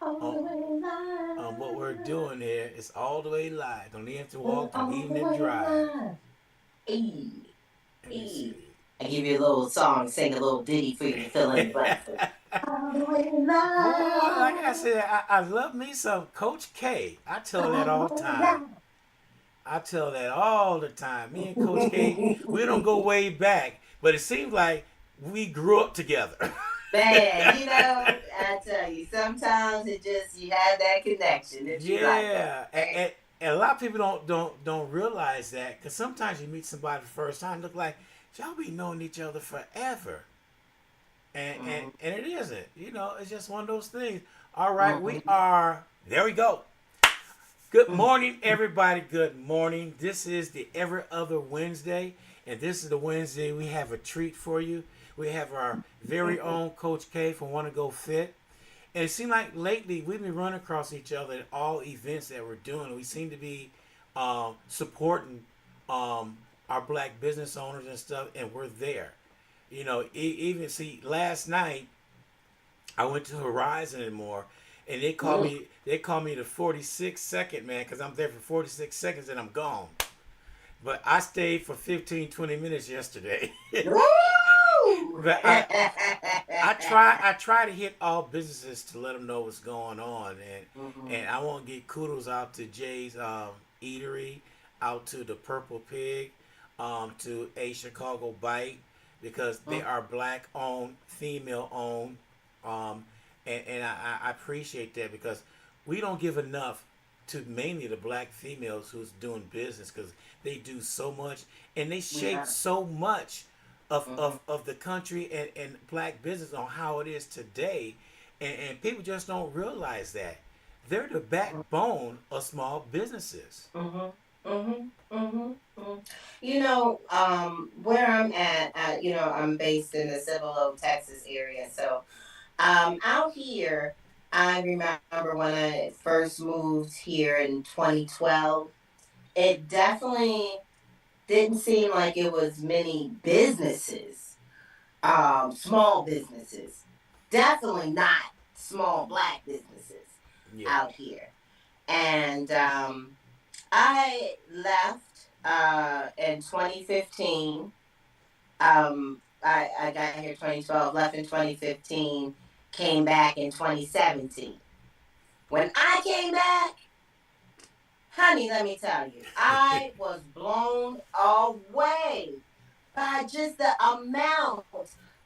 All on, the way on what we're live. doing here. It's all the way live. Don't even have to We're walk. Don't all even the have to way drive. live. Hey, Let me hey. see. I give you a little song, sing a little ditty for you to fill in the blanks with. All the way Boy, like I live. said, I love me some Coach K. I tell that All all the the way time. I tell that all the time. Me and Coach K, we don't go way back, but it seems like we grew up together. Man, I tell you, sometimes it just, you have that connection that you like, Yeah, okay? and a lot of people don't realize that because sometimes you meet somebody the first time, look like y'all be knowing each other forever, Mm-hmm. and it isn't. You know, it's just one of those things. All right, we Mm-hmm. are there. We go. Good morning, everybody. Good morning. This is the Every Other Wednesday, and this is the Wednesday we have a treat for you. We have our very own Coach K from Wanna Go Fit. And it seemed like lately we've been running across each other at all events that we're doing. We seem to be supporting our black business owners and stuff, and we're there. You know, even see last night I went to Horizon and more, and they call me the 46 second man because I'm there for 46 seconds and I'm gone. But I stayed for 15, 20 minutes yesterday. Woo! but I try to hit all businesses to let them know what's going on, and Mhm. I want to give kudos out to Jay's Eatery, out to the Purple Pig, to a Chicago Bite because they Mm. are black owned, female owned, um, and I appreciate that because we don't give enough to mainly the black females who's doing business because they do so much and they We shape are. so much of, Mhm. of, of the country and black business on how it is today. And people just don't realize that. They're the backbone of small businesses. Mhm. Mhm. Mhm. Mhm. Where I'm at, I'm based in the Cibolo, Texas area. So, out here, I remember when I first moved here in 2012. It definitely didn't seem like it was many businesses, small businesses. Definitely not small black businesses Yeah. out here. And I left in 2015. I got here 2012, left in 2015, came back in 2017. When I came back, honey, let me tell you, I was blown away by just the amount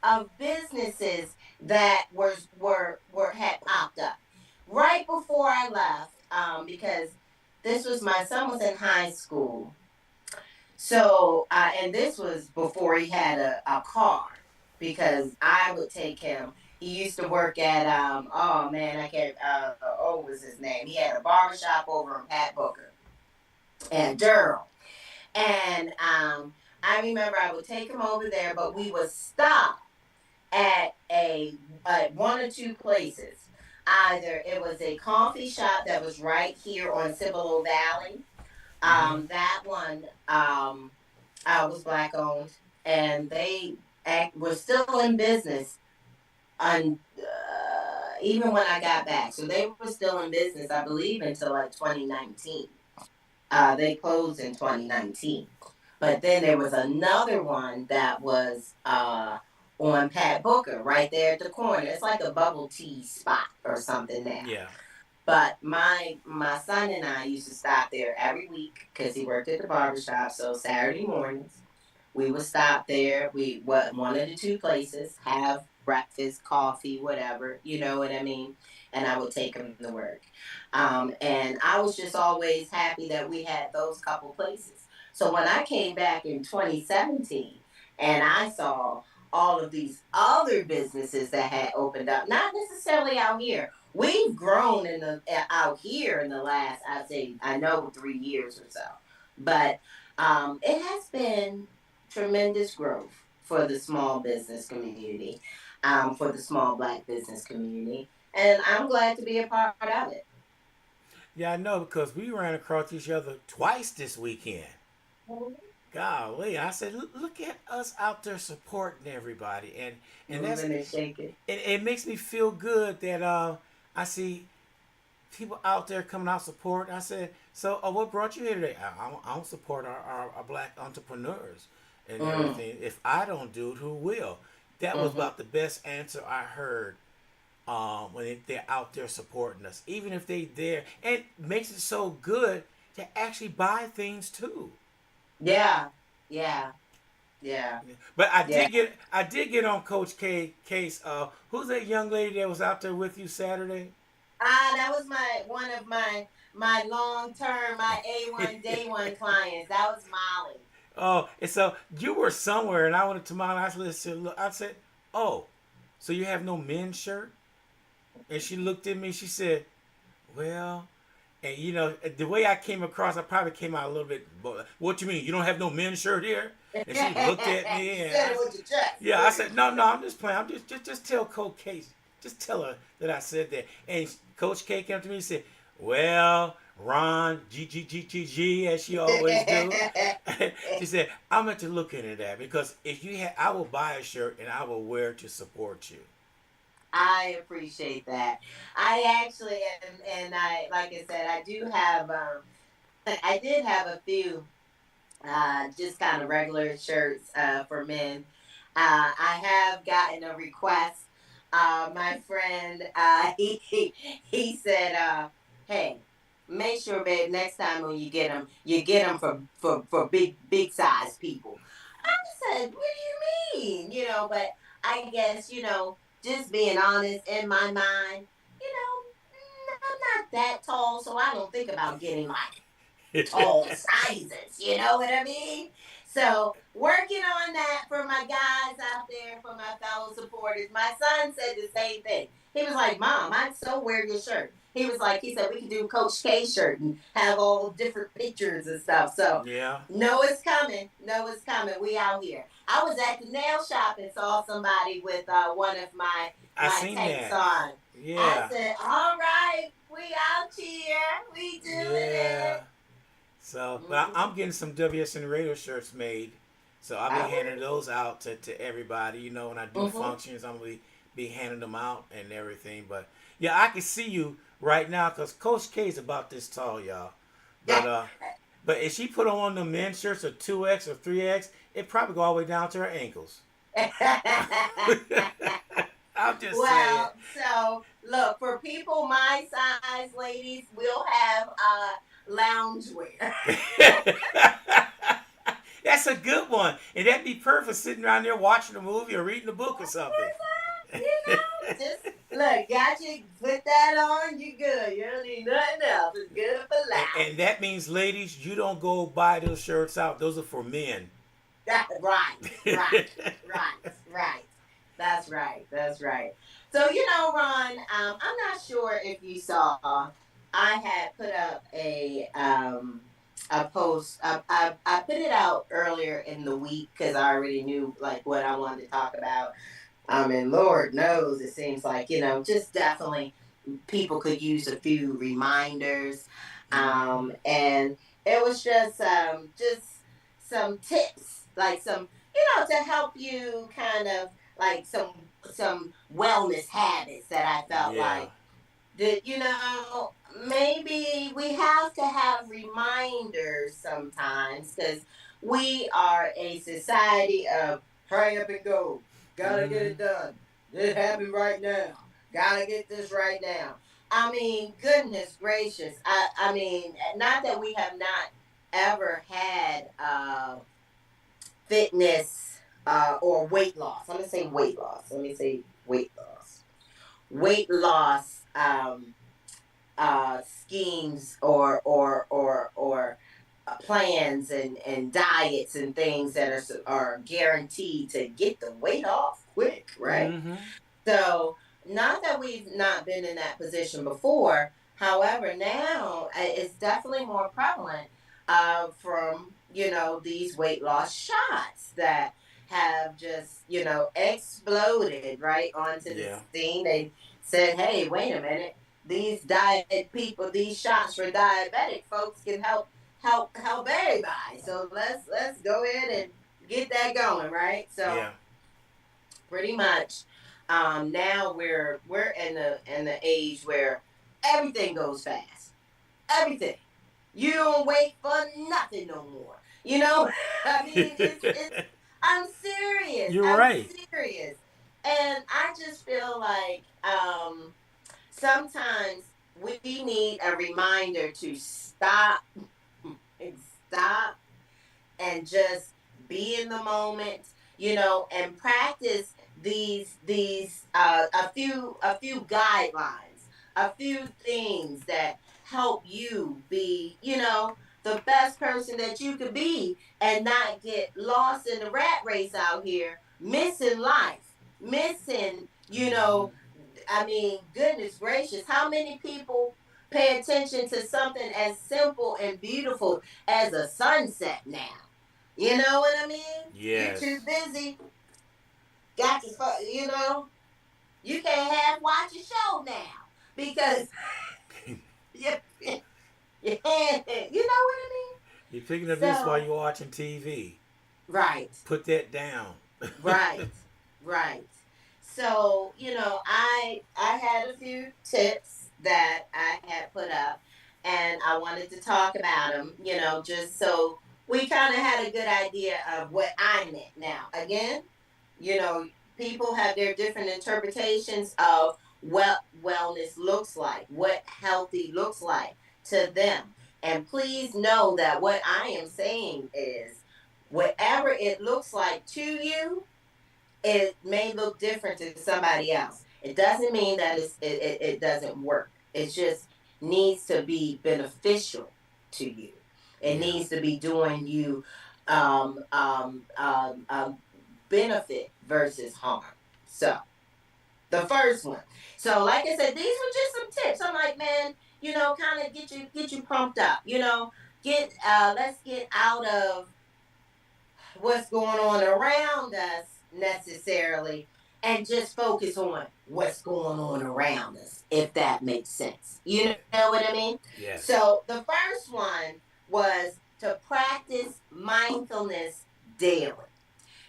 of businesses that were had popped up right before I left. Because this was my son was in high school, so and this was before he had a car because I would take him. He used to work at oh man, I can't what was his name? He had a barbershop over in Pat Booker and Durham. And I remember I would take him over there, but we would stop at at one or two places. Either it was a coffee shop that was right here on Cibolo Valley. Mm-hmm. That one was black owned, and they were still in business even when I got back. So they were still in business, I believe, until like 2019. They closed in 2019. But then there was another one that was on Pat Booker right there at the corner. It's like a bubble tea spot or something there. Yeah. But my son and I used to stop there every week because he worked at the barbershop. So Saturday mornings, we would stop there. We what one of the two places have breakfast, coffee, whatever. You know what I mean? And I would take him to work. And I was just always happy that we had those couple places. So when I came back in 2017 and I saw all of these other businesses that had opened up, not necessarily out here. We've grown in the out here in the last, I'd say, I know 3 years or so, but it has been tremendous growth for the small business community, for the small black business community, and I'm glad to be a part of it. Yeah, I know because we ran across each other twice this weekend. Golly, I said, Look at us out there supporting everybody," and that's Moving and shaking. it makes me feel good that I see. people out there coming out support. I said, so what brought you here today? I don't support our black entrepreneurs and Mm, everything. If I don't do it, who will? That was mm-hmm. about the best answer I heard when they're out there supporting us. Even if they there, and it makes it so good to actually buy things too. Yeah, yeah, yeah, But yeah. I did get on Coach K case. Who's that young lady that was out there with you Saturday? That was my one of my long term, my A1 day one clients. That was Molly. Oh, and so you were somewhere, and I went to mine. I said, look, I said, oh, so you have no men's shirt? And she looked at me. She said, well, and you know, the way I came across, I probably came out a little bit. What you mean? You don't have no men's shirt here? You And she looked at me, and said it with your chest. yeah, I said, no, no, I'm just playing. I'm just tell Coach K, just tell her that I said that. And Coach K came to me and said, well, Ron, G, as she always do. She said, I'm going to look into that because if you had, I will buy a shirt and I will wear it to support you. I appreciate that. I actually and I like I said, I do have I did have a few just kind of regular shirts for men. I have gotten a request. My friend, he said, "Hey, make sure, babe, next time when you get them for big size people." I said, "What do you mean?" You know, but I guess just being honest in my mind, I'm not that tall, so I don't think about getting like tall sizes. You know what I mean? So working on that for my guys out there, for my fellow supporters. My son said the same thing. He was like, "Mom, I'd so wear your shirt." He said we could do Coach K shirt and have all different pictures and stuff. So Yeah, no, it's coming. No, it's coming. We out here. I was at the nail shop and saw somebody with one of I my seen tanks that. on. I Yeah, said, "All right, we out here. We doing yeah. it." So, but Mm-hmm. I'm getting some WSN radio shirts made. So I'll be All handing right. those out to everybody. You know, when I do Mm-hmm. functions, I'm gonna be handing them out and everything. But yeah, I can see you right now because Coach K is about this tall, y'all. But but if she put on the men's shirts or 2X or 3X, it probably go all the way down to her ankles. I'm just saying. Well, so look, for people my size, ladies, we'll have loungewear. That's a good one, and that'd be perfect sitting around there watching a movie or reading a book or something. Just look, got you. Put that on, you good. You don't need nothing else. It's good for And that means, ladies, you don't go buy those shirts out. Those are for men. life. Right, right, right, right. That's right. That's right. So Ron, I'm not sure if you saw. I had put up a post. I put it out earlier in the week because I already knew like what I wanted to talk about. And Lord knows, it seems like just definitely people could use a few reminders. Mm-hmm. And it was just some tips, like some to help you kind of like some wellness habits that I felt Yeah. like that maybe we have to have reminders sometimes because we are a society of hurry up and go, gotta get Mm-hmm. it done, it happened right now, gotta get this right now. I mean, goodness gracious. I mean, not that we have not ever had fitness or weight loss. I'm gonna say weight loss. Let me say weight loss. Weight loss schemes or plans and diets and things that are guaranteed to get the weight off quick, right? Mm-hmm. So, not that we've not been in that position before. However, now it's definitely more prevalent from, these weight loss shots that have just, exploded right onto the Yeah. scene. They said, hey, wait a minute. These diet people, these shots for diabetic folks can help everybody. So let's go ahead and get that going, right? So Yeah. pretty much now we're in the age where everything goes fast. Everything. You don't wait for nothing no more. You know, I mean, it's. I'm serious. You're I'm right. serious, and I just feel like sometimes we need a reminder to stop and stop and just be in the moment, and practice these a few guidelines, a few things that help you be, the best person that you could be and not get lost in the rat race out here, missing life, missing, Hmm. I mean, goodness gracious, how many people pay attention to something as simple and beautiful as a sunset now? You know what I mean? You're too Yes. busy. Got to, you can't have watch a show now because you, you can't. You know what I mean? You're thinking of this while So, you're watching TV. right. Put that down. Right, right. So, I had a few tips that I had put up and I wanted to talk about them, just so we kind of had a good idea of what I meant. Now, again, you know, people have their different interpretations of what wellness looks like, what healthy looks like to them. And please know that what I am saying is whatever it looks like to you, it may look different to somebody else. It doesn't mean that it doesn't work. It just needs to be beneficial to you. It Yeah. needs to be doing you benefit versus harm. So the first one. So like I said, these were just some tips. I'm like, man, kind of get you pumped up. Get let's get out of what's going on around us necessarily and just focus on what's going on around us, if that makes sense. You know what I mean? Yes. So the first one was to practice mindfulness daily.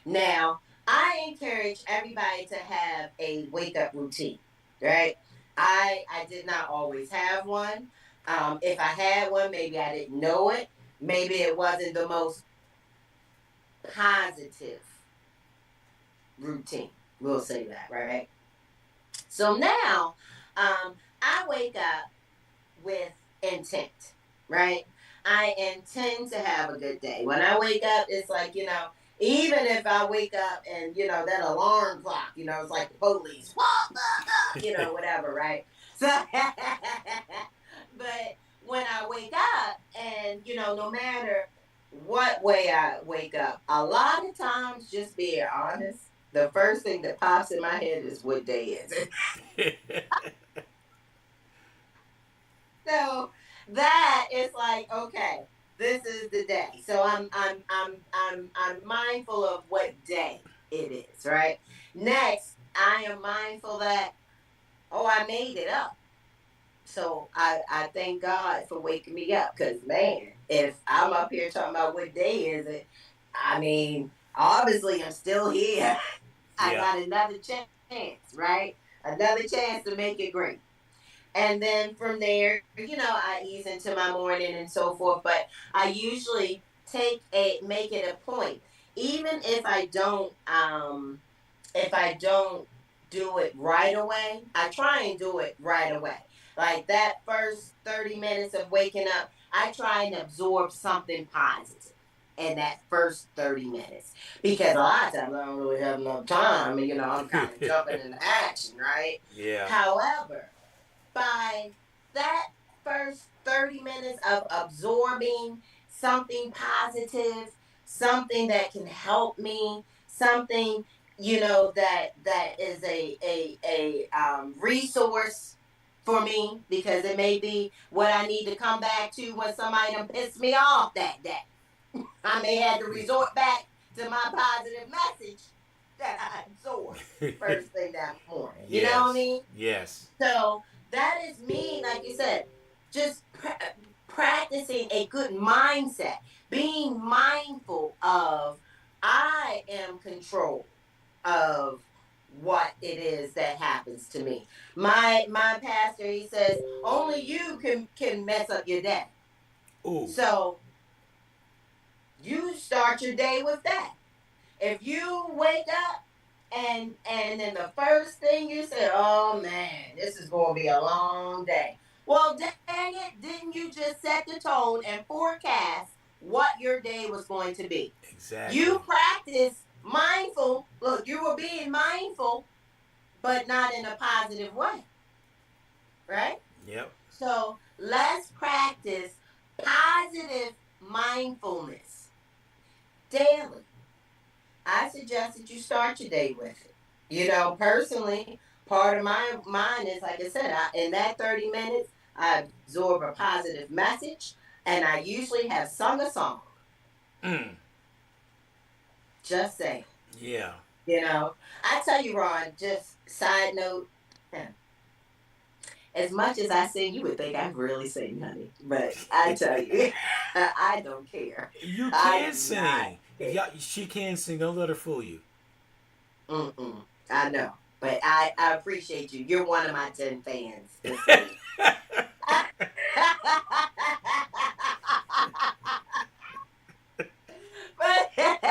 Now, I encourage everybody to have a wake up routine, right? I did not always have one. If I had one, maybe I didn't know it. Maybe it wasn't the most positive routine. We'll say that, right? So now, I wake up with intent, right? I intend to have a good day. When I wake up, it's like, even if I wake up and, that alarm clock, it's like the police, whatever, right? So, but when I wake up and, no matter what way I wake up, a lot of times, just being honest, the first thing that pops in my head is what day is it? So that is like, okay, this is the day. So I'm mindful of what day it is, right? Next, I am mindful that, oh, I made it up. So I thank God for waking me up, because man, if I'm up here talking about what day is it, I mean, obviously I'm still here. I Yeah. got another chance, right? Another chance to make it great. And then from there, I ease into my morning and so forth. But I usually make it a point, even if I don't do it right away, I try and do it right away. Like that first 30 minutes of waking up, I try and absorb something positive in that first 30 minutes. Because a lot of times I don't really have enough time. And, I'm kind of jumping into action, right? Yeah. However, by that first 30 minutes of absorbing something positive, something that can help me, something, that is a resource for me, because it may be what I need to come back to when somebody done pissed me off that day. I may have to resort back to my positive message that I absorbed first thing that morning. You know what I Yes. mean? Yes. So that is me, like you said, just practicing a good mindset, being mindful of, I am control of what it is that happens to me. My pastor, he says, only you can mess up your day. Ooh, So you start your day with that. If you wake up and then the first thing you say, oh man, this is going to be a long day. Well, dang it, didn't you just set the tone and forecast what your day was going to be? exactly. You practice mindful. Look, you were being mindful, but not in a positive way, right? Yep. So let's practice positive mindfulness daily. I suggest that you start your day with it. Personally, part of my mind is like I said, in that 30 minutes, I absorb a positive message and I usually have sung a song. Mm, Just saying. yeah. I tell you, Ron, just side note, as much as I sing, you would think I'm really singing, honey. But I tell you, I don't care. You I can do not sing. care. Yeah, she can sing. Don't let her fool you. Mm-mm. I know. But I appreciate you. You're one of my 10 fans this week. But it's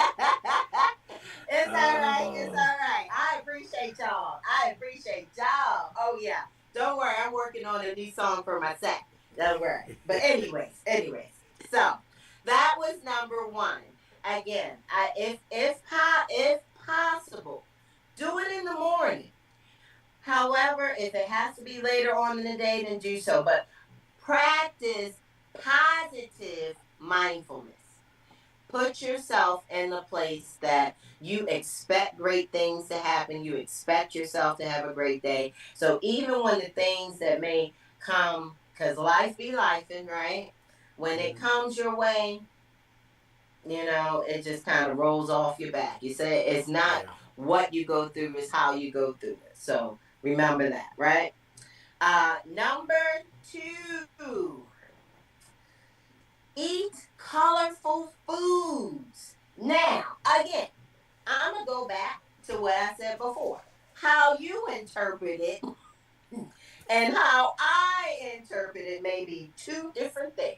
all right. It's Oh. all right. I appreciate y'all. I appreciate y'all. Oh yeah. Don't worry. I'm working on a new song for my set. Don't worry. But anyways. So that was number one. Again, if possible, do it in the morning. However, if it has to be later on in the day, then do so. But practice positive mindfulness. Put yourself in a place that you expect great things to happen. You expect yourself to have a great day. So even when the things that may come, because life be lifing, right? When it comes your way, it just kind of rolls off your back. You say it's not Yeah. what you go through, it's how you go through it. So remember that, right? Number two, eat colorful foods. Now, again, I'm going to go back to what I said before. How you interpret it and how I interpret it may be two different things.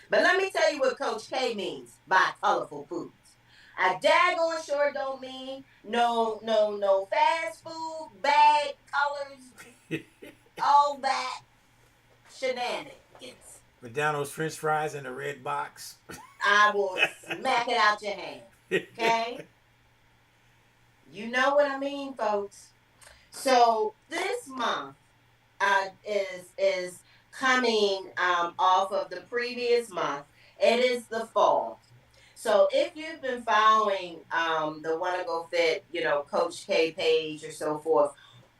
But let me tell you what Coach K means by colorful foods. I daggone sure don't mean no fast food, bag, colors, all that shenanigans. McDonald's French fries in a red box. I will smack it out your hand. Okay? You know what I mean, folks. So this month is coming off of the previous month. It is the fall. So if you've been following the Wanna Go Fit, Coach K page or so forth,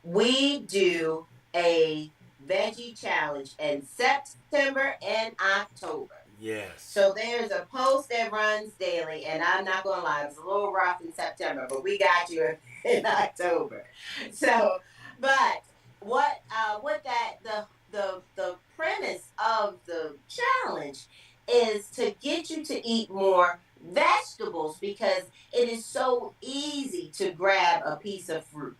we do a veggie challenge in September and October. Yes. So there's a post that runs daily, and I'm not gonna lie, it was a little rough in September, but we got you in October. So, but what that the premise of the challenge is to get you to eat more vegetables because it is so easy to grab a piece of fruit.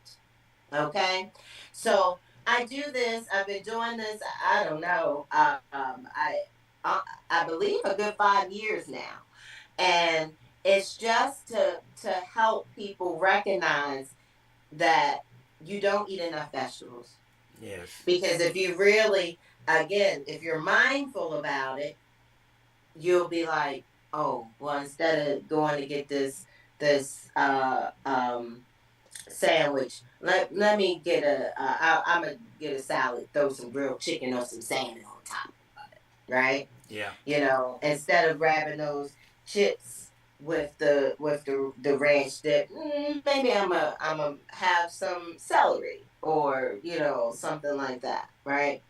Okay, so I do this. I've been doing this. I don't know. I I believe a good 5 years now, and it's just to help people recognize that you don't eat enough vegetables. Yes. Because if you really, again, if you're mindful about it, you'll be like, oh, well, instead of going to get this sandwich. Let me get I'm gonna get a salad, throw some grilled chicken or some salmon on top, right? Yeah. Instead of grabbing those chips with the ranch dip, maybe I'm a have some celery or something like that, right?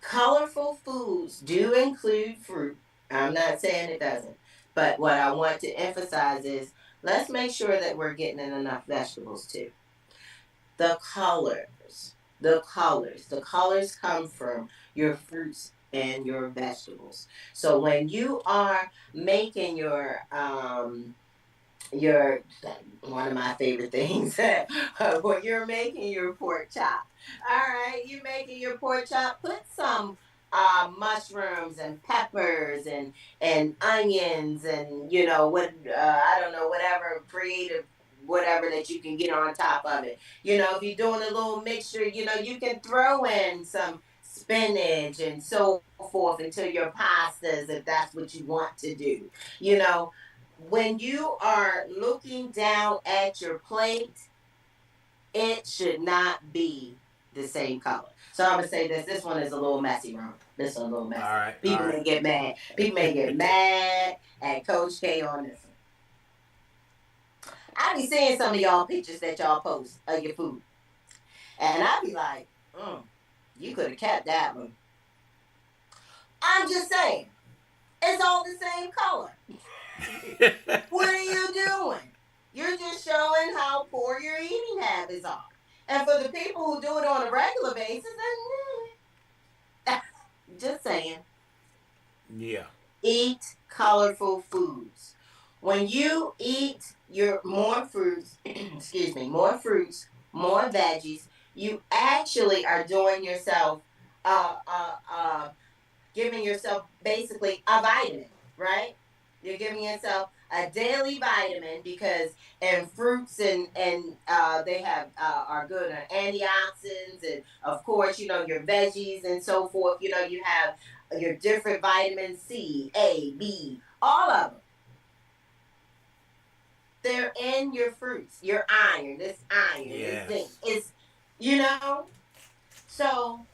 Colorful foods do include fruit. I'm not saying it doesn't, but what I want to emphasize is let's make sure that we're getting in enough vegetables too. The colors, the colors come from your fruits and your vegetables. So when you are making your one of my favorite things when you're making your pork chop. All right, you're making your pork chop. Put some mushrooms and peppers and onions and what I don't know, whatever creative whatever that you can get on top of it. If you're doing a little mixture, you can throw in some spinach and so forth into your pastas if that's what you want to do. You know, when you are looking down at your plate, it should not be the same color. So I'm gonna say this. This one is a little messy, Ron. This one a little All messy. right, all People right. may get mad. People may get mad at Coach K on this one. I be seeing some of y'all pictures that y'all post of your food, and I be like, you could have kept that one. I'm just saying, it's all the same color. What are you doing? You're just showing how poor your eating habits are. And for the people who do it on a regular basis, just saying, Yeah. eat colorful foods. When you eat your more fruits, excuse me, more fruits, more veggies, you actually are doing yourself uh, uh, uh, giving yourself basically a vitamin, right? You're giving yourself a daily vitamin because and fruits and they have are good on antioxidants and of course your veggies and so forth. You have your different vitamins C, A, B, all of them. They're in your fruits. Your iron, this zinc Yes. is you know. So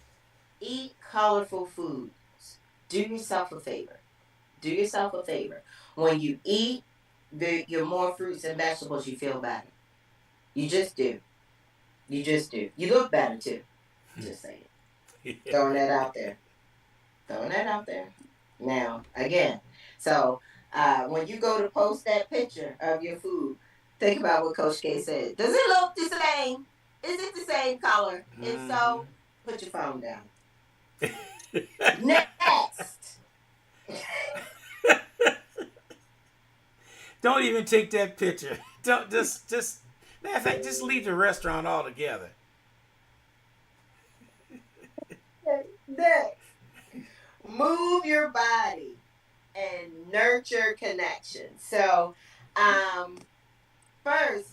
eat colorful foods. Do yourself a favor. Do yourself a favor. When you eat your more fruits and vegetables, you feel better. You just do. You just do. You look better too. Just saying. Throwing that out there. Throwing that out there. Now, again, so when you go to post that picture of your food, think about what Coach K said. Does it look the same? Is it the same color? If Mm-hmm. so, put your phone down. Next. Don't even take that picture. Don't just matter of fact, just leave the restaurant altogether. Next. Move your body and nurture connection. So, um, first,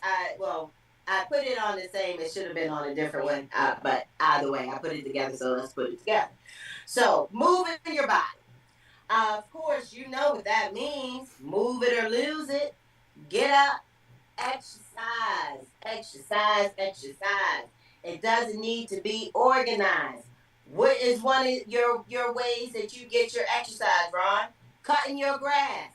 I put it on the same. It should have been on a different one, but either way, I put it together. So let's put it together. So, moving your body. Of course, you know what that means. Move it or lose it. Get up, exercise, exercise, exercise. It doesn't need to be organized. What is one of your ways that you get your exercise, Ron? Cutting your grass.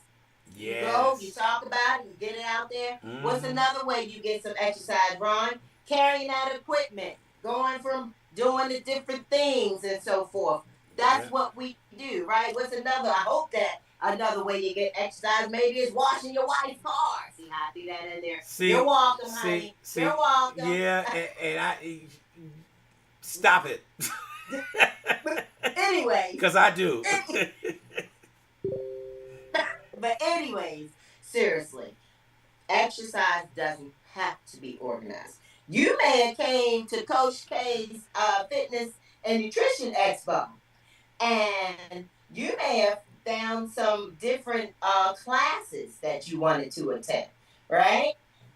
You go, you Yes. talk about it, you get it out there. What's Mm-hmm. another way you get some exercise, Ron? Carrying that equipment, going from doing the different things and so forth. That's Yeah. what we do, right? What's another? I hope that another way you get exercise maybe is washing your wife's car. See how I threw that in there? You're See, welcome, honey. You're welcome. yeah, and I stop it. But anyways, Because I do. but anyways, seriously, exercise doesn't have to be organized. You may have came to Coach K's fitness and nutrition expo, and you may have found some different classes that you wanted to attend. Right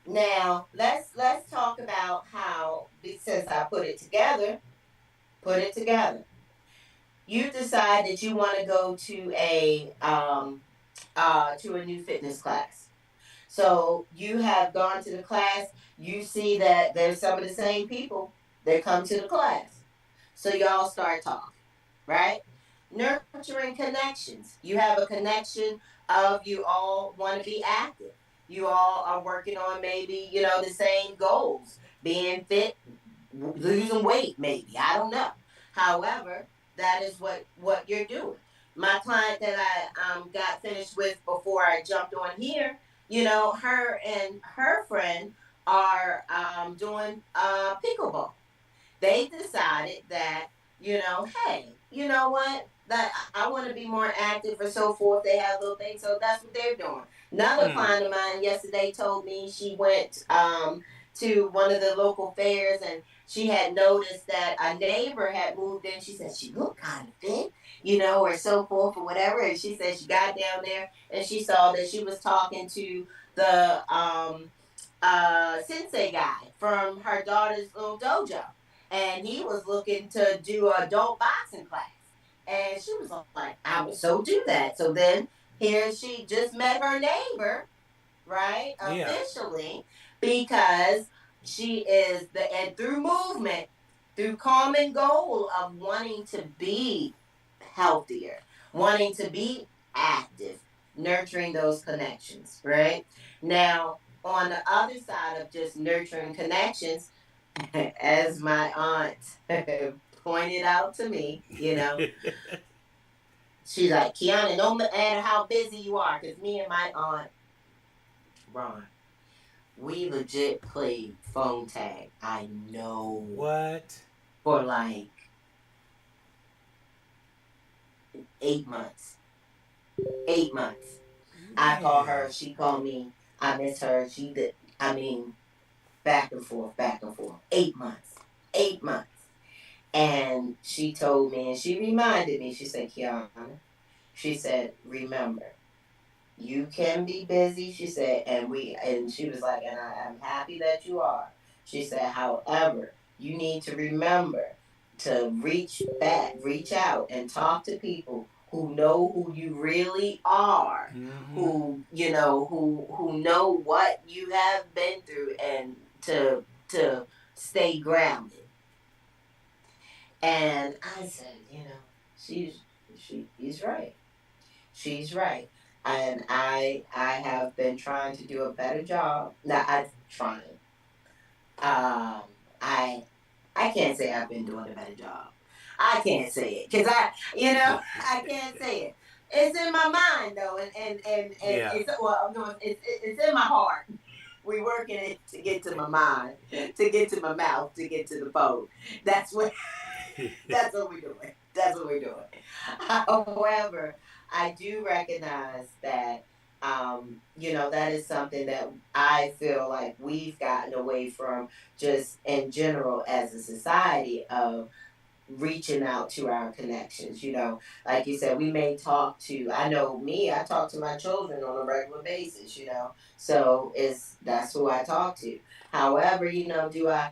now, let's talk about how since I put it together. You decide that you want to go to a new fitness class. So you have gone to the class, you see that there's some of the same people that come to the class. So y'all start talking, right? Nurturing connections. You have a connection of you all want to be active. You all are working on maybe, the same goals, being fit, losing weight, maybe. I don't know. However, that is what you're doing. My client that I got finished with before I jumped on here, her and her friend are doing pickleball. They decided that, hey, you know what? That I want to be more active or so forth. They have little things, so that's what they're doing. Another Mm. client of mine yesterday told me she went to one of the local fairs and she had noticed that a neighbor had moved in. She said she looked kind of thin, or so forth or whatever. And she said she got down there and she saw that she was talking to the sensei guy from her daughter's little dojo, and he was looking to do an adult boxing class. And she was like, I would so do that. So then here she just met her neighbor, right? Yeah. Officially, because she is and through movement, through common goal of wanting to be healthier, wanting to be active, nurturing those connections, right? Now, on the other side of just nurturing connections, as my aunt pointed out to me, she's like, Kiana, no matter how busy you are, because me and my aunt, Ron, we legit played phone tag. I know What? for like 8 months. 8 months. I call Man. her, she called me. I miss her. She did. I mean, back and forth, back and forth. 8 months. 8 months. And she told me, and she reminded me. She said, Kiana, she said, remember, you can be busy, she said, and she was like, and I am happy that you are. She said, however, you need to remember to reach back, reach out and talk to people who know who you really are, Mm-hmm. who know what you have been through, and to stay grounded. And I said, she's she's right. She's right. And I have been trying to do a better job. Now I'm trying. Um I I can't say I've been doing a better job. I can't say it because I can't say it. It's in my mind though, and Yeah. it's well, no, it's in my heart. We working it to get to my mind, to get to my mouth, to get to the phone. That's what that's what we're doing. That's what we're doing. However, I do recognize that that is something that I feel like we've gotten away from just in general as a society of reaching out to our connections. Like you said, we may talk to, I know me, I talk to my children on a regular basis, so that's who I talk to. However, do I,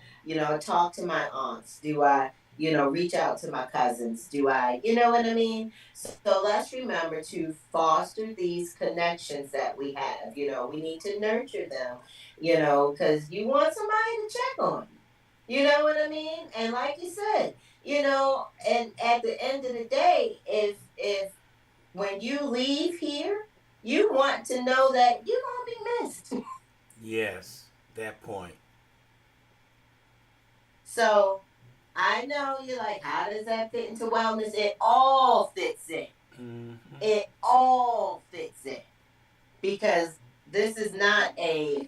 talk to my aunts? Do I, reach out to my cousins? Do I, you know what I mean? So let's remember to foster these connections that we have. We need to nurture them, because you want somebody to check on you. You know what I mean? And like you said, and at the end of the day, if when you leave here, you want to know that you're gonna be missed. Yes. That point. So I know you're like, how does that fit into wellness? It all fits in. Mm-hmm. It all fits in because this is not a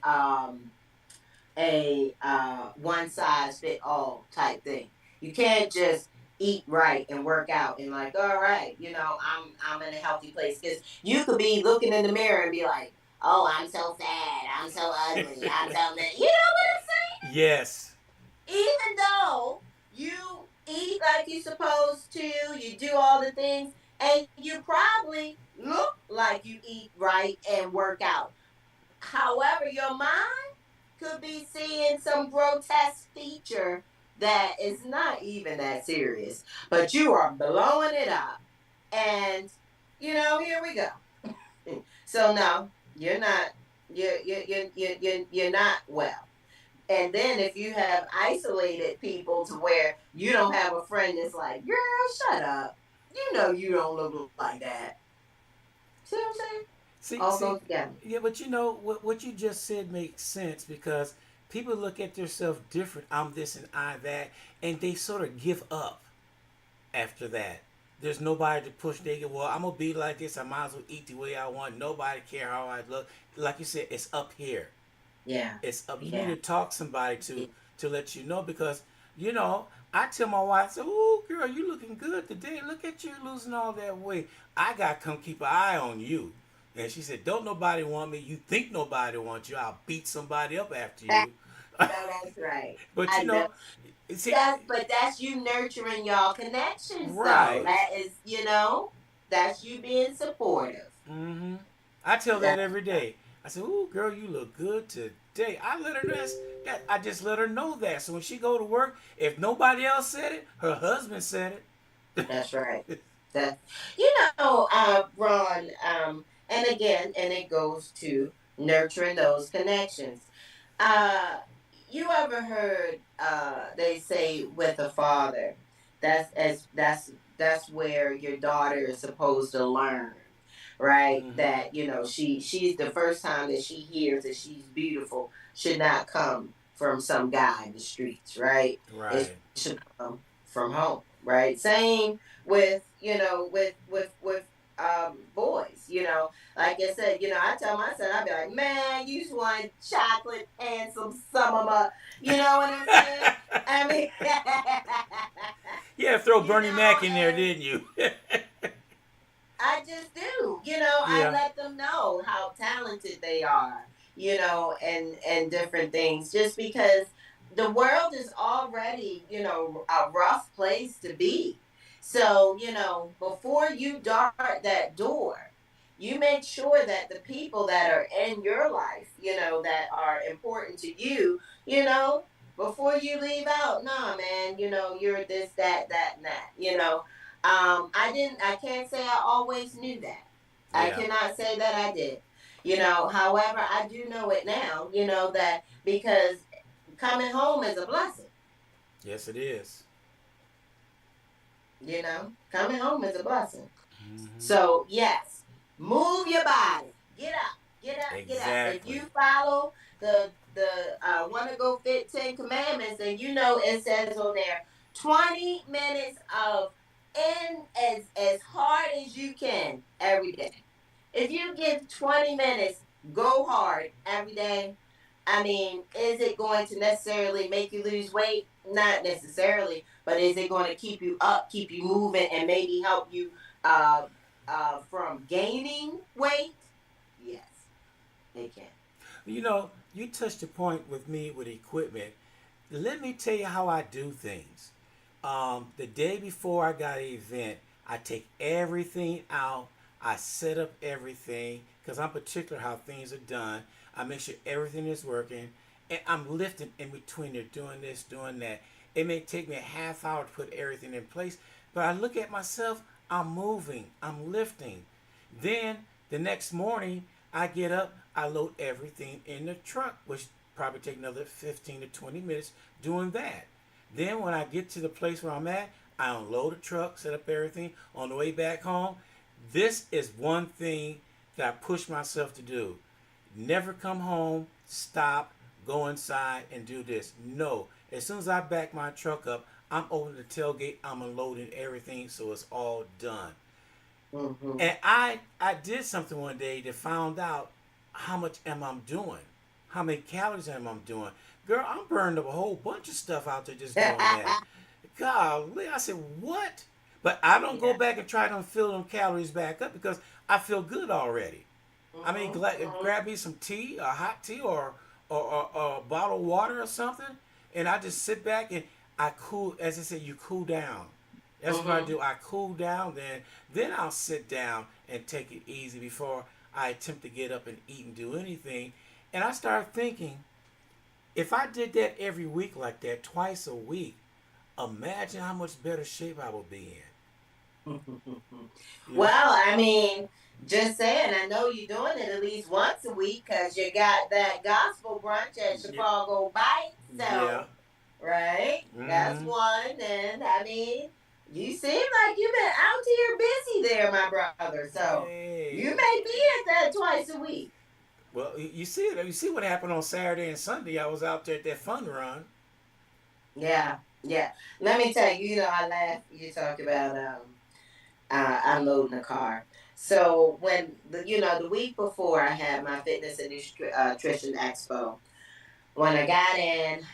one size fit all type thing. You can't just eat right and work out and like, all right, I'm in a healthy place because you could be looking in the mirror and be like, oh, I'm so fat, I'm so ugly, I'm so that. You know what I'm Yes. saying? Even though you eat like you're supposed to, you do all the things, and you probably look like you eat right and work out. However, your mind could be seeing some grotesque feature that is not even that serious, but you are blowing it up. And, here we go. So, no, you're not. You're not well. And then if you have isolated people to where you don't have a friend that's like, girl, shut up. You don't look like that. See what I'm saying? See, All see, goes together. yeah, but what you just said makes sense because people look at themselves different. I'm this and I that, and they sort of give up after that. There's nobody to push. They go, well, I'm gonna be like this. I might as well eat the way I want. Nobody care how I look. Like you said, it's up here. Yeah. It's up. You need Yeah. to talk somebody to let you know because you know I tell my wife, I say, "Oh, girl, you looking good today. Look at you losing all that weight. I got to come keep an eye on you." And she said, "Don't nobody want me. You think nobody wants you. I'll beat somebody up after That, you." no, that's right. But I know. see, That's you nurturing y'all connections though. right. That is, that's you being supportive. Mm-hmm. I tell that That's every day. I say, "Ooh, girl, you look good today." I let her know that. I just let her know that. So when she go to work, if nobody else said it, her husband said it. that's right. That Ron, and again, and it goes to nurturing those connections. Uh you ever heard they say with a father, that's where your daughter is supposed to learn, right? Mm-hmm. That she's the first time that she hears that she's beautiful should not come from some guy in the streets, right? It Right. should come from home, right? Same with boys, like I said, I tell my son, I'll be like, man, you just want chocolate and some summer, you know what I'm saying? I mean, Yeah, throw Bernie Mac in there, and didn't you? I just do. I Yeah. let them know how talented they are, and different things just because the world is already, a rough place to be. So, before you dart that door, you make sure that the people that are in your life, that are important to you, before you leave out, nah, man, you're this, that, and that, I can't say I always knew that. I Yeah. cannot say that I did. However, I do know it now, that because coming home is a blessing. Yes, it is. Coming home is a blessing. Mm-hmm. So yes, move your body. Get up, get up, get up. If Exactly. you follow the wanna go fit 10 commandments, and it says on there 20 minutes of in as hard as you can every day. If you give 20 minutes, go hard every day. I mean, is it going to necessarily make you lose weight? Not necessarily, but is it going to keep you up, keep you moving, and maybe help you uh, from gaining weight? Yes, it can. You touched a point with me with equipment. Let me tell you how I do things. The day before I got an event, I take everything out. I set up everything because I'm particular how things are done. I make sure everything is working, and I'm lifting in between. They're doing this, doing that. It may take me a half hour to put everything in place, but I look at myself. I'm moving. I'm lifting. Then the next morning, I get up. I load everything in the truck, which probably take another 15 to 20 minutes doing that. Then when I get to the place where I'm at, I unload the truck, set up everything on the way back home. This is one thing that I push myself to do. Never come home, stop, go inside and do this. No. As soon as I back my truck up, I'm opening the tailgate, I'm unloading everything so it's all done. Mm-hmm. And I did something one day to found out how much am I doing, how many calories am I doing. Girl, I'm burning up a whole bunch of stuff out there just doing that. Golly, I said what? But I don't go Yeah. back and try to fill them calories back up because I feel good already. I mean, Mm-hmm. Mm-hmm. grab me some tea, a hot tea, or a bottle of water or something, and I just sit back and I cool. As I said, you cool down. That's what I Mm-hmm. do. I cool down, then I'll sit down and take it easy before I attempt to get up and eat and do anything. And I started thinking, if I did that every week like that, twice a week, imagine how much better shape I would be in. Well, I mean, just saying, I know you're doing it at least once a week because you got that gospel brunch at Yeah. Chicago Bites. Yeah. So, right? That's Mm-hmm. one. And I mean, you seem like you've been out here busy there, my brother. So, you Hey. may be at that twice a week. Well, you see it. You see what happened on Saturday and Sunday. I was out there at that fun run. Yeah. Yeah. Let me tell you, I laugh. You talk about unloading the car. So when the week before I had my fitness and nutrition expo, when I got in,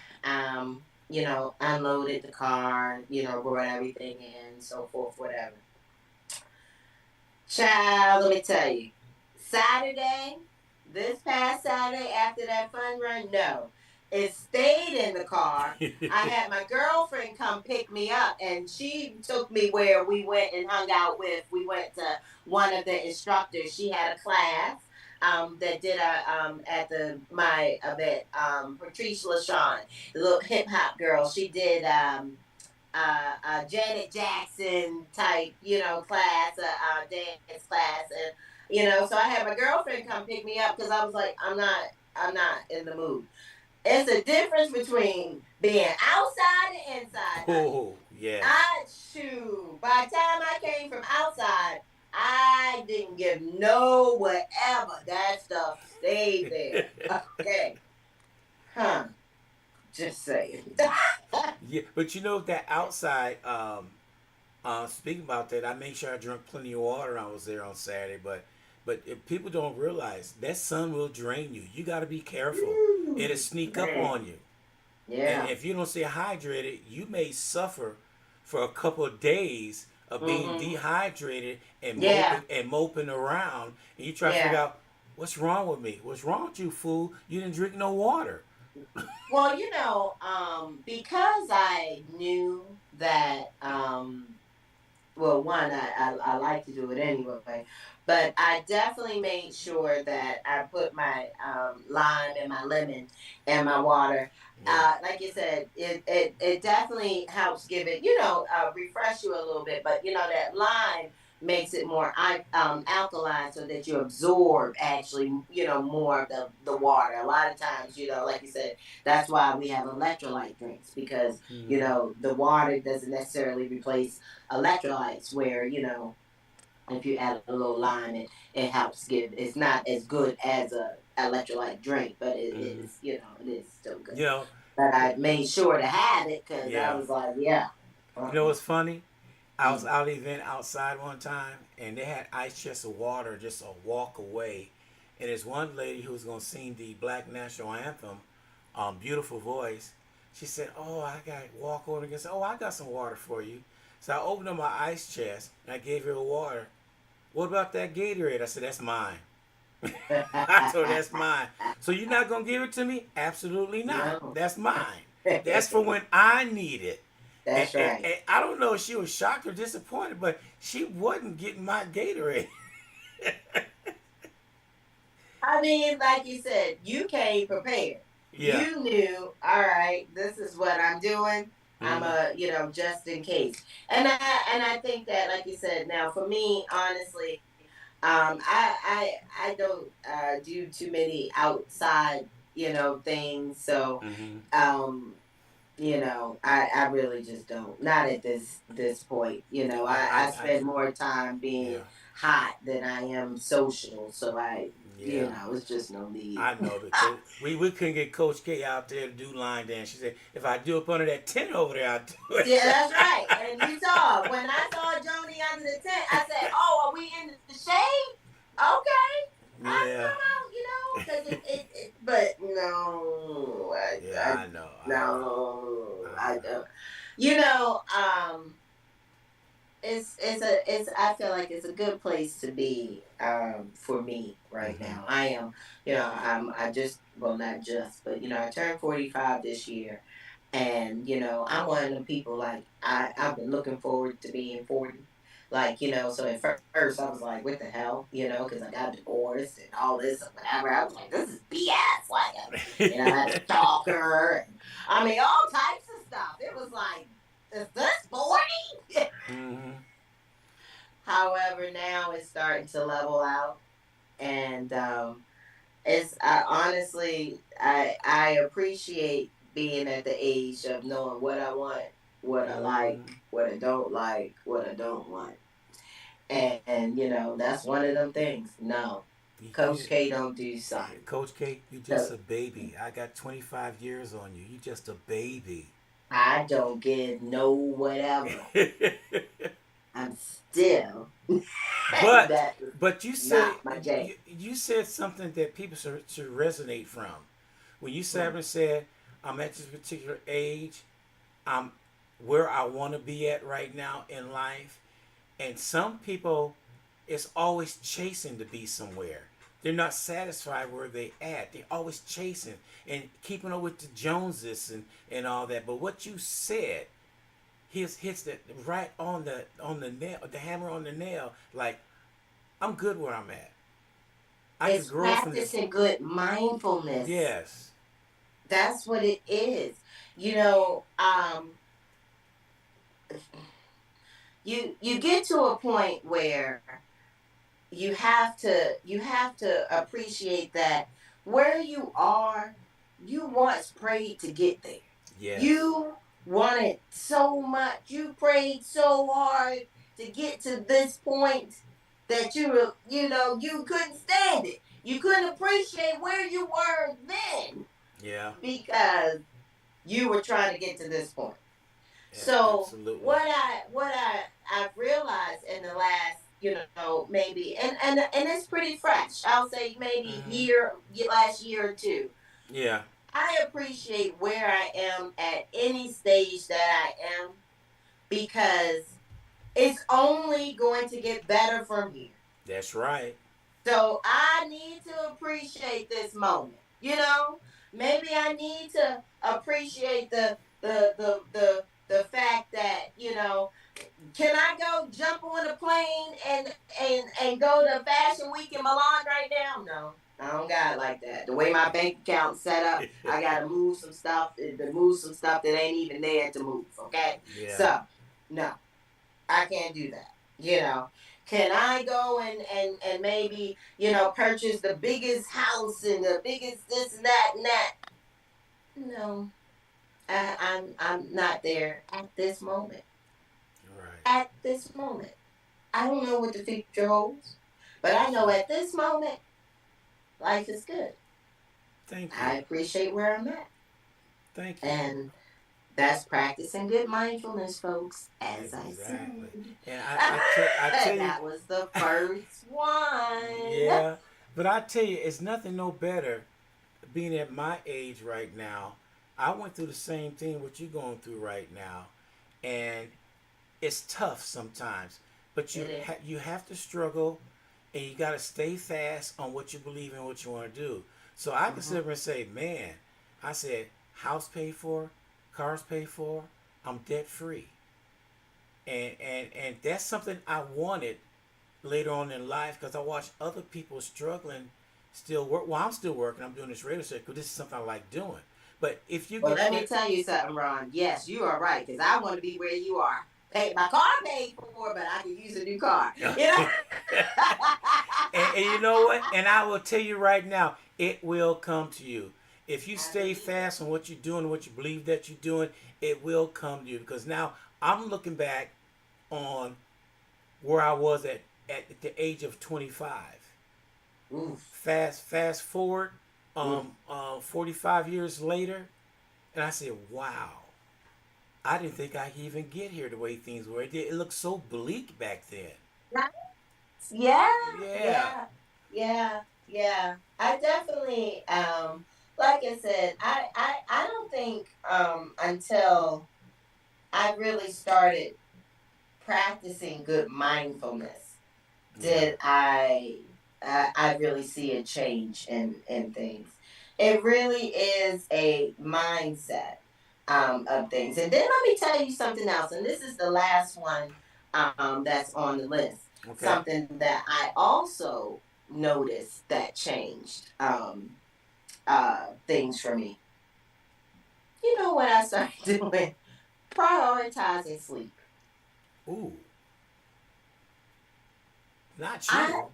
unloaded the car, brought everything in, so forth, whatever. Child, let me tell you, Saturday, this past Saturday after that fun run, no, it stayed in the car. I had my girlfriend come pick me up, and she took me where we went and hung out with. We went to one of the instructors. She had a class that did a at the my event. Patrice LaShawn, the little hip hop girl. She did Janet Jackson type, class, dance class, and so I had my girlfriend come pick me up because I was like, I'm not in the mood. It's a difference between being outside and inside, honey. Oh, yes. I shoot. By the time I came from outside, I didn't give no whatever. That stuff stayed there. Okay, huh? Just saying. Yeah, but you know that outside. Speaking about that, I made sure I drank plenty of water when I was there on Saturday. But if people don't realize that sun will drain you. You got to be careful. It'll Ooh, sneak up on man. you, and Yeah. if you don't stay hydrated, you may suffer for a couple of days of being Mm-hmm. dehydrated and Yeah. moping around, and you try to figure Yeah. out what's wrong with me. What's wrong with you, fool? You didn't drink no water. Well, because I knew that well, one, I like to do it anyway, but I definitely made sure that I put my lime and my lemon and my water. Yeah. Like you said, it definitely helps give it, refresh you a little bit. But that lime makes it more alkaline, so that you absorb actually, more of the water. A lot of times, like you said, that's why we have electrolyte drinks, because Mm-hmm. the water doesn't necessarily replace electrolytes, where if you add a little lime, it helps give. It's not as good as a electrolyte drink, but it Mm-hmm. is, it is still good. You know, But I made sure to have it because I yeah. was like, yeah. You know Uh-uh. what's funny? I was Mm. out at an event outside one time, and they had ice chests of water just a walk away. And there's one lady who was gonna sing the Black National Anthem, beautiful voice. She said, "Oh, I got to walk over and say, oh, I got some water for you." So I opened up my ice chest and I gave her water. What about that Gatorade? I said, "That's mine." I told her, "That's mine." So you're not gonna give it to me? Absolutely not. No. That's mine. That's for when I need it. And, That's and, right. and I don't know if she was shocked or disappointed, but she wasn't getting my Gatorade. I mean, like you said, you came prepared. Yeah. You knew, all right, this is what I'm doing. I'm Mm-hmm. just in case. And I think that, like you said, now for me, honestly, I don't do too many outside, things. So, Mm-hmm. um, I really just don't. Not at this point. I I spend more time yeah, being hot than I am social. So yeah. it's just no need. I know because we couldn't get Coach K out there to do line dance. She said, if I do up under that tent over there, I'll do it. Yeah, that's right. And you saw when I saw Joni under the tent, I said, "Oh, are we in the shade? Okay, I can Yeah. come out, because it. But no, Yeah, I I know. I know. no, I I know. don't. You know, it's I feel like it's a good place to be for me right Mm-hmm. now. I am, I just, well, not just, but I turned 45 this year. And I'm one of them people, like, I've been looking forward to being 40. Like, so at first I was like, what the hell, because I got divorced and all this and whatever. I was like, this is BS. Like, I had a stalker, and I mean, all types of stuff. It was like, is this 40? Mm-hmm. However, now it's starting to level out. And it's I honestly I appreciate being at the age of knowing what I want, what I like, Mm-hmm. what I don't like, what I don't want. And that's one of them things. No. You, Coach K don't do something. Coach K, you just So a baby. I got 25 years on you. You just a baby. I don't give no whatever. I'm still but that is but you said not my jam. you said something that people should resonate from. When you Mm. said I'm at this particular age, I'm where I want to be at right now in life. And some people, it's always chasing to be somewhere. They're not satisfied where they at. They're always chasing and keeping up with the Joneses and all that. But what you said hits that right on the nail, the hammer on the nail. Like, I'm good where I'm at. I could It's grow from this. practicing good mindfulness. Yes. That's what it is. You know, you get to a point where you have to appreciate that where you are, you once prayed to get there. Yes. You wanted so much, you prayed so hard to get to this point that you couldn't stand it. You couldn't appreciate where you were then Yeah. because you were trying to get to this point. So Absolutely. what I've realized in the last, maybe, and it's pretty fresh. I'll say maybe Mm-hmm. last year or two. Yeah. I appreciate where I am at any stage that I am because it's only going to get better from here. That's right. So I need to appreciate this moment. Maybe I need to appreciate the fact that can I go jump on a plane and go to Fashion Week in Milan right now? No, I don't got it like that. The way my bank account's set up, I gotta move some stuff to move some stuff that ain't even there to move. Okay, Yeah. so no, I can't do that. You know, can I go and maybe purchase the biggest house and the biggest this and that and that? No, I'm not there at this moment. Right. At this moment, I don't know what the future holds, but I That's know right. at this moment life is good. Thank you. I appreciate where I'm at, Thank you. and that's practicing good mindfulness, folks. As I Exactly. said, And I tell you, that was the first one. yeah. But I tell you, it's nothing no better being at my age right now. I went through the same thing what you're going through right now, and it's tough sometimes. But It is. you have to struggle, and you got to stay fast on what you believe in, what you want to do. So I can sit Mm-hmm. up and say, man, I said house paid for, cars paid for, I'm debt free, and that's something I wanted later on in life because I watched other people struggling, still work. Well, I'm still working. I'm doing this radio show because this is something I like doing. But if you Well, get let to me that, tell you something, Ron. Yes, you are right, because I want to be where you are. My car paid for, but I can use a new car. and you know what? And I will tell you right now, it will come to you. If you I stay believe it. fast on what you're doing, what you believe that you're doing, it will come to you. Because now I'm looking back on where I was at the age of 25. Oof. Fast forward, Oof. 45 years later, and I said, wow, I didn't think I could even get here the way things were. It looked so bleak back then. Right? Yeah, Yeah. yeah, yeah, yeah. I definitely, like I said, I don't think until I really started practicing good mindfulness Yeah. did I really see a change in things. It really is a mindset of things. And then let me tell you something else. And this is the last one that's on the list. Okay. Something that I also noticed that changed things for me. You know what I started doing? Prioritizing sleep. Ooh, not I you.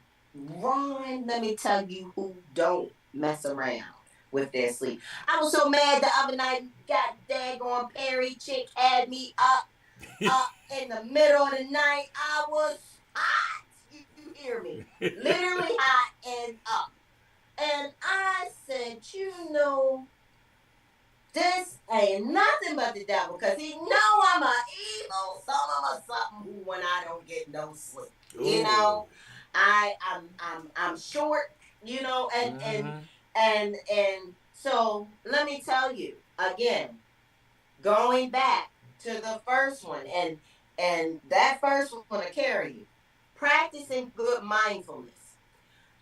Ron, let me tell you who don't mess around with their sleep. I was so mad the other night. God daggone Perry chick had me up in the middle of the night. I was hot. You hear me? Literally hot and up. And I said, this ain't nothing but the devil, cause he know I'm a evil son of a something who when I don't get no sleep. You Ooh. know, I'm short. You know, Mm-hmm. and so let me tell you again, going back. to the first one, and that first one will carry you. Practicing good mindfulness.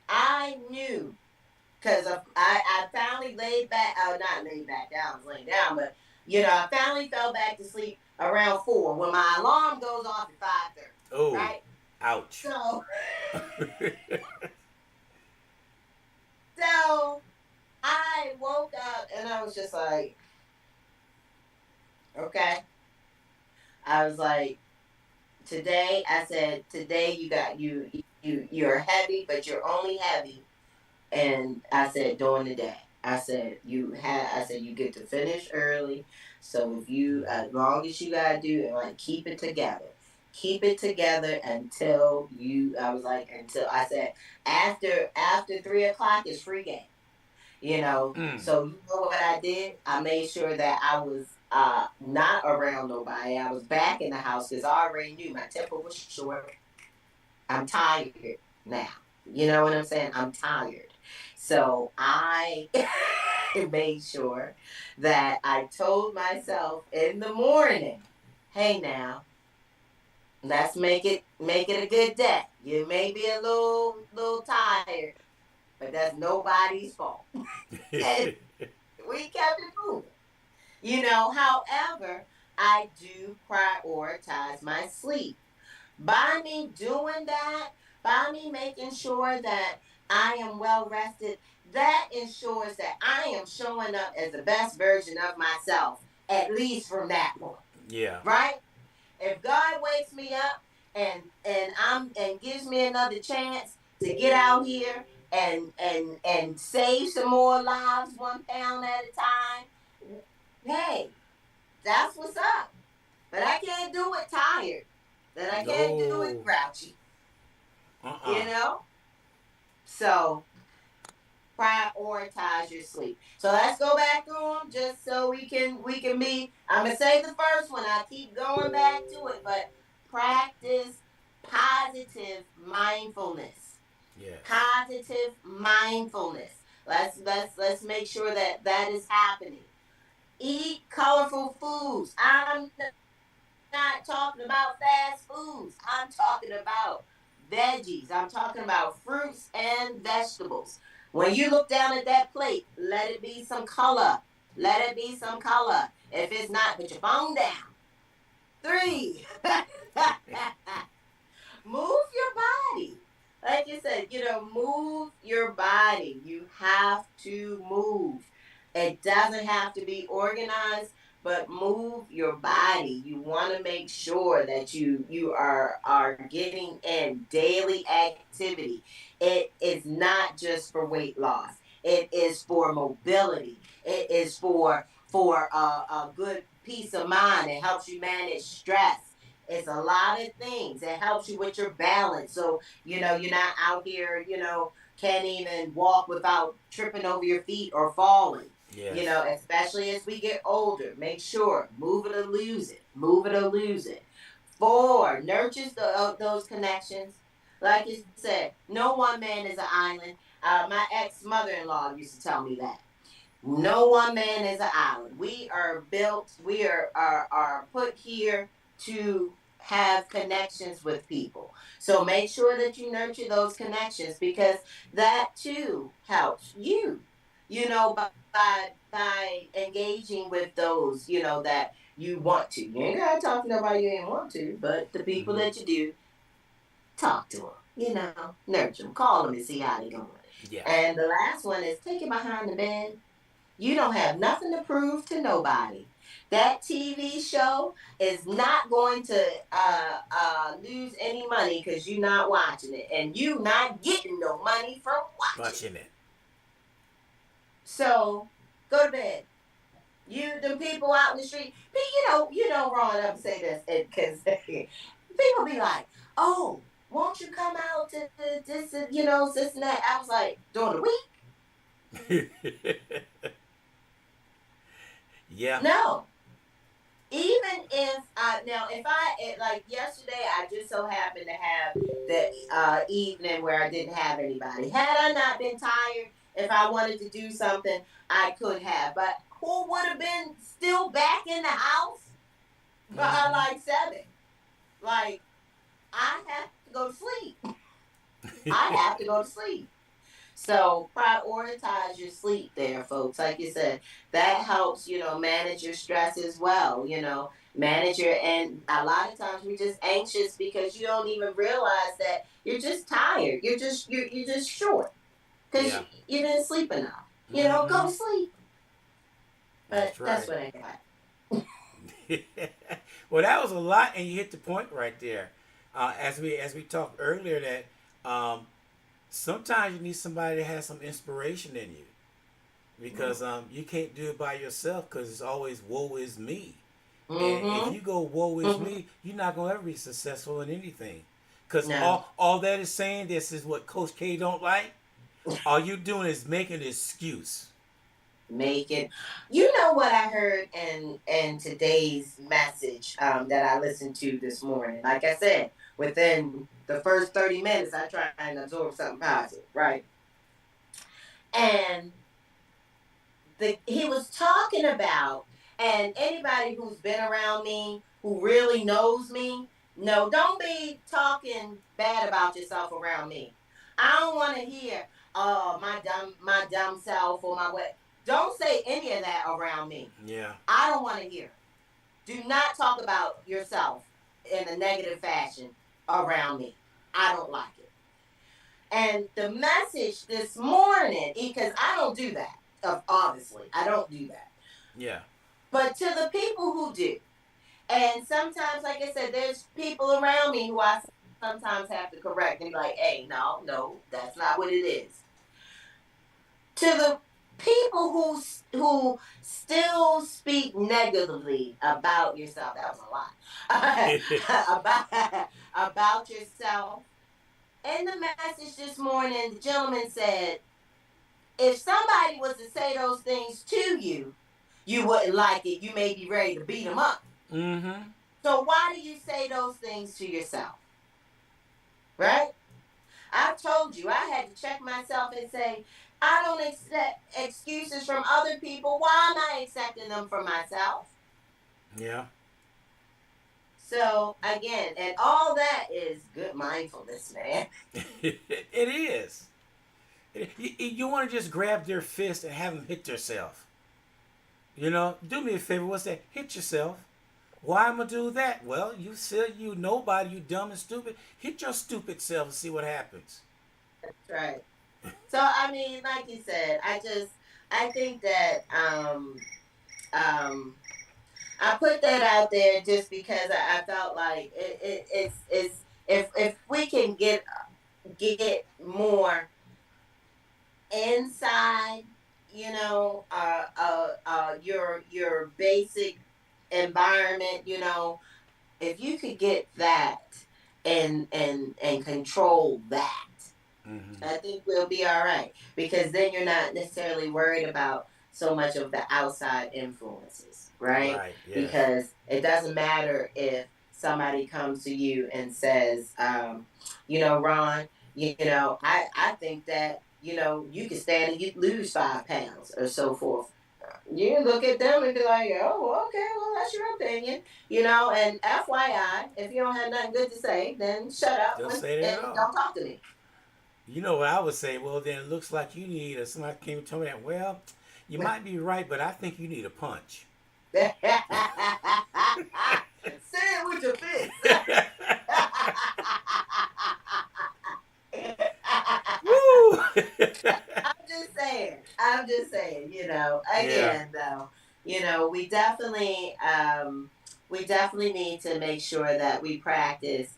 I knew because I finally laid back. Not laid back down. I was laying down, but I finally fell back to sleep around 4 when my alarm goes off at 5:30. Oh, Right. ouch. So so I woke up and I was just like, okay. I was like, today. I said, today you got you're heavy, but you're only heavy. And I said, during the day. I said you get to finish early. So if you as long as you gotta do it, like keep it together. Keep it together until you I was like until I said after 3 o'clock is free game. Mm. So you know what I did? I made sure that I was not around nobody. I was back in the house because I already knew my temper was short. I'm tired now. You know what I'm saying? I'm tired. So I made sure that I told myself in the morning, hey now, let's make it a good day. You may be a little tired, but that's nobody's fault. And we kept it moving. However, I do prioritize my sleep. By me doing that, by me making sure that I am well rested, that ensures that I am showing up as the best version of myself, at least from that point. Yeah. Right? If God wakes me up and gives me another chance to get out here and save some more lives 1 pound at a time, hey, that's what's up. But I can't do it tired. That I can't do it No. grouchy. Uh-uh. You know? So prioritize your sleep. So let's go back through them just so we can be. I'm gonna say the first one. I keep going back to it, but practice positive mindfulness. Yes. Positive mindfulness. Let's make sure that that is happening. Eat colorful foods. I'm not talking about fast foods. I'm talking about veggies. I'm talking about fruits and vegetables. When you look down at that plate, let it be some color. Let it be some color. If it's not, put your phone down. 3. Move your body. Like you said, move your body. You have to move. It doesn't have to be organized, but move your body. You want to make sure that you are getting in daily activity. It is not just for weight loss. It is for mobility. It is for a good peace of mind. It helps you manage stress. It's a lot of things. It helps you with your balance. So, you're not out here, can't even walk without tripping over your feet or falling. Yes. Especially as we get older. Make sure, move it or lose it. Move it or lose it. 4, nurtures those connections. Like you said, no one man is an island. My ex mother in law used to tell me that. No one man is an island. We are built, we are put here to have connections with people. So make sure that you nurture those connections because that too helps you, by engaging with those, that you want to. You ain't gotta talk to nobody you ain't want to, but the people Mm-hmm. that you do, talk to them, nurture them, call them and see how they going. Yeah. And the last one is take it behind the bed. You don't have nothing to prove to nobody. That TV show is not going to lose any money because you're not watching it, and you not getting no money from watching it. Watching it. So go to bed. The people out in the street, you don't run up and say this because people be like, "Oh, won't you come out to this, this and that?" I was like, during the week, Yeah. no. Even if now if like yesterday I just so happened to have the evening where I didn't have anybody. Had I not been tired, if I wanted to do something, I could have. But who would have been still back in the house? I Mm-hmm. like 7. Like, I have to go to sleep. I have to go to sleep. So prioritize your sleep there, folks. Like you said, that helps, manage your stress as well, manage your, and a lot of times we're just anxious because you don't even realize that you're just tired. You're just short because Yeah. you didn't sleep enough. Go Mm-hmm. to sleep. But That's that's right. what I got. Well, that was a lot, and you hit the point right there. As we talked earlier, that sometimes you need somebody that has some inspiration in you, because you can't do it by yourself, because it's always woe is me. And if Mm-hmm. you go woe is Mm-hmm. me, you're not gonna ever be successful in anything. Cause No. all that is saying, this is what Coach K don't like. All you doing is making an excuse. Make it. You know what I heard in today's message that I listened to this morning. Like I said, within the first 30 minutes, I try and absorb something positive, right? And he was talking about, and anybody who's been around me, who really knows me, no, don't be talking bad about yourself around me. I don't want to hear, oh, my dumb self or my what. Don't say any of that around me. Yeah. I don't want to hear it. Do not talk about yourself in a negative fashion around me. I don't like it. And the message this morning, because I don't do that, obviously, I don't do that. Yeah. But to the people who do, and sometimes, like I said, there's people around me who I sometimes have to correct and be like, hey, no, no, that's not what it is. To the people who still speak negatively about yourself, that was a lot. About yourself. In the message this morning, the gentleman said, if somebody was to say those things to you, you wouldn't like it. You may be ready to beat them up. Mm-hmm. So why do you say those things to yourself? Right? I've told you, I had to check myself and say, I don't accept excuses from other people. Why am I accepting them for myself? Yeah. So again, and all that is good mindfulness, man. It is. You want to just grab their fist and have them hit themselves. Do me a favor. What's that? Hit yourself. Why am I do that? Well, you said you nobody. You dumb and stupid. Hit your stupid self and see what happens. That's right. So I mean, like you said, I think that um I put that out there just because I felt like it's if we can get more inside, your basic environment, if you could get that and control that, Mm-hmm. I think we'll be all right, because then you're not necessarily worried about so much of the outside influences, right? Right. Yes. Because it doesn't matter if somebody comes to you and says, Ron, I think that, you can stand and you lose 5 pounds or so forth. You look at them and be like, oh, okay, well, that's your opinion, and FYI, if you don't have nothing good to say, then shut up Don't and, say that at and all. don't talk to me. You know what I would say? Well, then it looks like you need. Or somebody came and told me that. Well, you might be right, but I think you need a punch. Say it with your fist. Woo! I'm just saying, Yeah. again though, we definitely need to make sure that we practice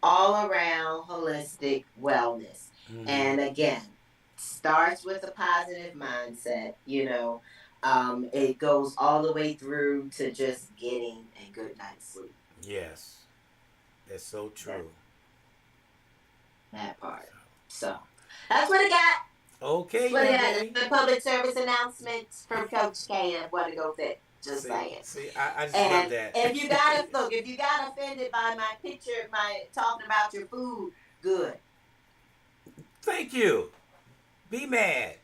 all around holistic wellness. Mm-hmm. And again, starts with a positive mindset, it goes all the way through to just getting a good night's sleep. Yes, that's so That true. that part. So that's what I got. Okay, That's what I young got. lady. The public service announcements from Coach K and what to go fit. Just See, saying. see, I just love And that. if you got offended by my picture, my talking about your food, good. Thank you. Be mad.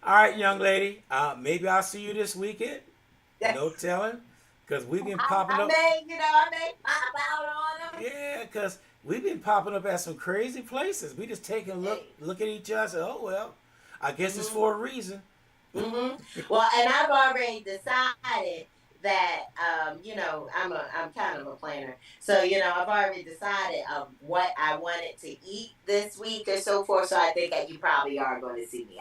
All right, young lady. Maybe I'll see you this weekend. No telling, because we've been I, popping I up. may, I may pop out on them. Yeah, because we've been popping up at some crazy places. We just take a Hey. look at each other. And say, oh well, I guess it's Mm-hmm. for a reason. Well, and I've already decided that I'm kind of a planner. So, I've already decided what I wanted to eat this week or so forth. So I think that you probably are going to see me.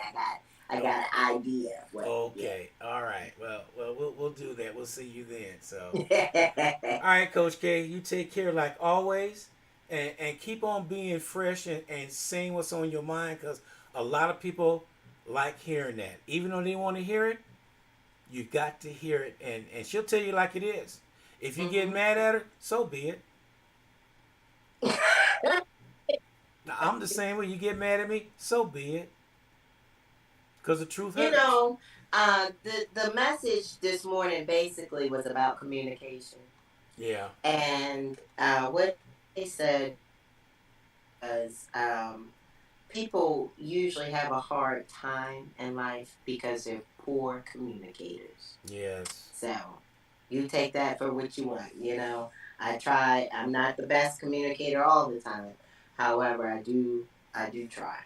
I Oh, got an idea of what, yeah. okay, all right. Well, we'll do that. We'll see you then. So, all right, Coach K, you take care like always, and keep on being fresh and saying what's on your mind, because a lot of people like hearing that, even though they want to hear it. You got to hear it, and she'll tell you like it is. If you get hmm mad at her, so be it. Now, I'm the same way. You get mad at me, so be it. Because the truth you hurts. know, the message this morning basically was about communication. Yeah. And what they said was people usually have a hard time in life because they're poor communicators. Yes. So you take that for what you want. I'm not the best communicator all the time. However, I do try.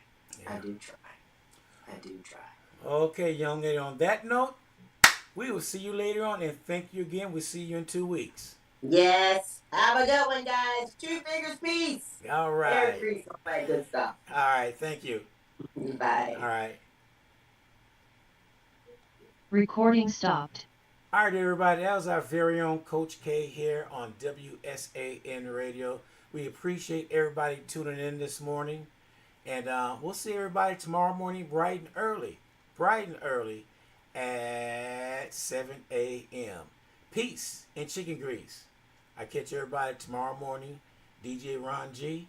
I Yeah. do try. I do try. Okay, young lady. On that note, we will see you later on, and thank you again. We'll see you in 2 weeks. Yes. Have a good one, guys. Two fingers, peace. All Air right. grease, all that good stuff. All right. Thank you. All Bye. right. Recording stopped. All right, everybody. That was our very own Coach K here on WSAN Radio. We appreciate everybody tuning in this morning. And we'll see everybody tomorrow morning bright and early at 7 a.m. Peace and chicken grease. I catch everybody tomorrow morning. DJ Ron G.